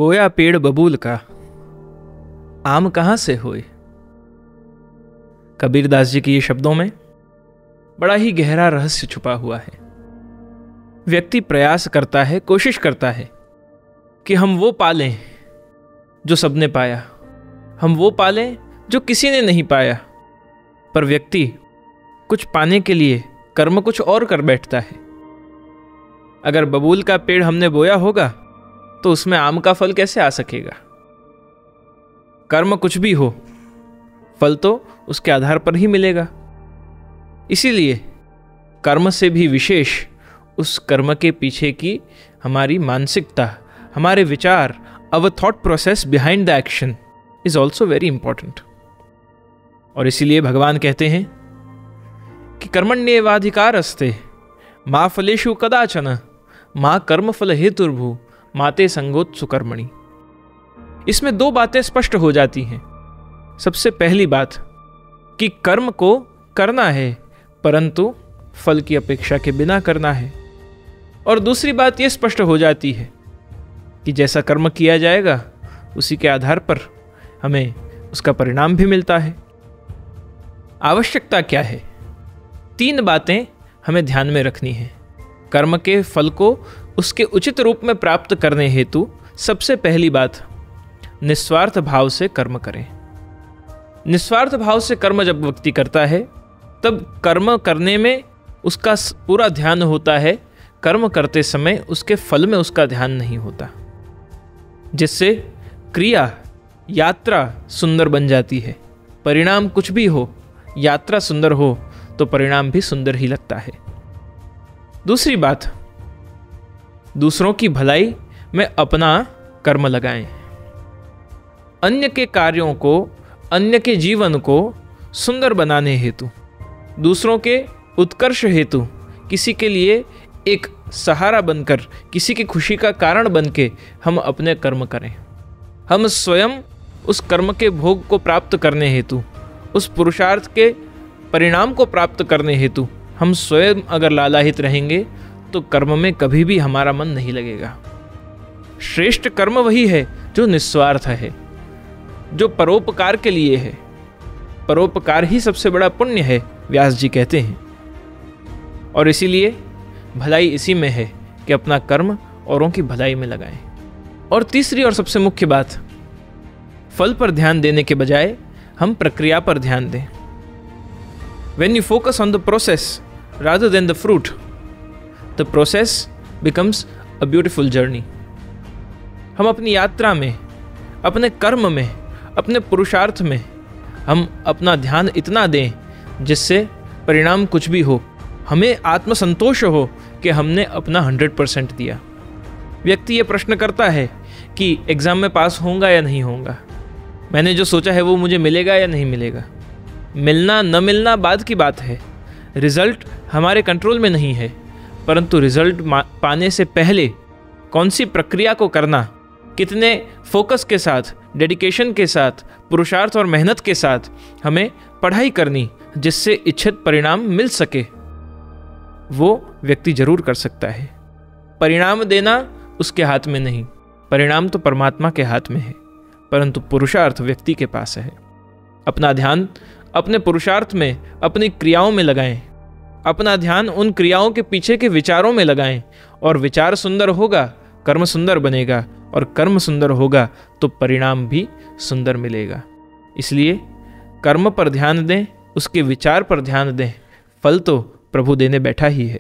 बोया पेड़ बबूल का, आम कहाँ से होए। कबीरदास जी के ये शब्दों में बड़ा ही गहरा रहस्य छुपा हुआ है। व्यक्ति प्रयास करता है, कोशिश करता है कि हम वो पालें जो सबने पाया, हम वो पालें जो किसी ने नहीं पाया, पर व्यक्ति कुछ पाने के लिए कर्म कुछ और कर बैठता है। अगर बबूल का पेड़ हमने बोया होगा तो उसमें आम का फल कैसे आ सकेगा। कर्म कुछ भी हो, फल तो उसके आधार पर ही मिलेगा। इसीलिए कर्म से भी विशेष उस कर्म के पीछे की हमारी मानसिकता, हमारे विचार, अवर thought process behind the action is also very important. और इसीलिए भगवान कहते हैं कि कर्मण्येवाधिकारस्ते मा फलेषु कदाचन मा कर्मफल हेतुर्भु माते संगोत्सु कर्मणि। इसमें दो बातें स्पष्ट हो जाती हैं। सबसे पहली बात कि कर्म को करना है, परंतु फल की अपेक्षा के बिना करना है। और दूसरी बात यह स्पष्ट हो जाती है कि जैसा कर्म किया जाएगा उसी के आधार पर हमें उसका परिणाम भी मिलता है। आवश्यकता क्या है? 3 बातें हमें ध्यान में रखनी है। कर्म के फल को उसके उचित रूप में प्राप्त करने हेतु सबसे पहली बात, निस्वार्थ भाव से कर्म करें। निस्वार्थ भाव से कर्म जब व्यक्ति करता है तब कर्म करने में उसका पूरा ध्यान होता है। कर्म करते समय उसके फल में उसका ध्यान नहीं होता, जिससे क्रिया, यात्रा सुंदर बन जाती है। परिणाम कुछ भी हो, यात्रा सुंदर हो तो परिणाम भी सुंदर ही लगता है। दूसरी बात, दूसरों की भलाई में अपना कर्म लगाएं। अन्य के कार्यों को, अन्य के जीवन को सुंदर बनाने हेतु, दूसरों के उत्कर्ष हेतु, किसी के लिए एक सहारा बनकर, किसी की खुशी का कारण बनके हम अपने कर्म करें। हम स्वयं उस कर्म के भोग को प्राप्त करने हेतु, उस पुरुषार्थ के परिणाम को प्राप्त करने हेतु हम स्वयं अगर लालायित रहेंगे तो कर्म में कभी भी हमारा मन नहीं लगेगा। श्रेष्ठ कर्म वही है जो निस्वार्थ है, जो परोपकार के लिए है। परोपकार ही सबसे बड़ा पुण्य है, व्यास जी कहते हैं। और इसीलिए भलाई इसी में है कि अपना कर्म औरों की भलाई में लगाएं। और तीसरी और सबसे मुख्य बात, फल पर ध्यान देने के बजाय हम प्रक्रिया पर ध्यान दें। When you focus on the process rather than the fruit, the process becomes a beautiful journey. हम अपनी यात्रा में, अपने कर्म में, अपने पुरुषार्थ में हम अपना ध्यान इतना दें जिससे परिणाम कुछ भी हो, हमें आत्मसंतोष हो कि हमने अपना 100% दिया। व्यक्ति ये प्रश्न करता है कि एग्ज़ाम में पास होऊंगा या नहीं होऊंगा, मैंने जो सोचा है वो मुझे मिलेगा या नहीं मिलेगा। मिलना न मिलना बाद की बात है, रिज़ल्ट हमारे कंट्रोल में नहीं है, परंतु रिज़ल्ट पाने से पहले कौन सी प्रक्रिया को करना, कितने फोकस के साथ, डेडिकेशन के साथ, पुरुषार्थ और मेहनत के साथ हमें पढ़ाई करनी जिससे इच्छित परिणाम मिल सके, वो व्यक्ति जरूर कर सकता है। परिणाम देना उसके हाथ में नहीं, परिणाम तो परमात्मा के हाथ में है, परंतु पुरुषार्थ व्यक्ति के पास है। अपना ध्यान अपने पुरुषार्थ में, अपनी क्रियाओं में लगाएं। अपना ध्यान उन क्रियाओं के पीछे के विचारों में लगाएं, और विचार सुंदर होगा, कर्म सुंदर बनेगा, और कर्म सुंदर होगा तो परिणाम भी सुंदर मिलेगा। इसलिए कर्म पर ध्यान दें, उसके विचार पर ध्यान दें, फल तो प्रभु देने बैठा ही है।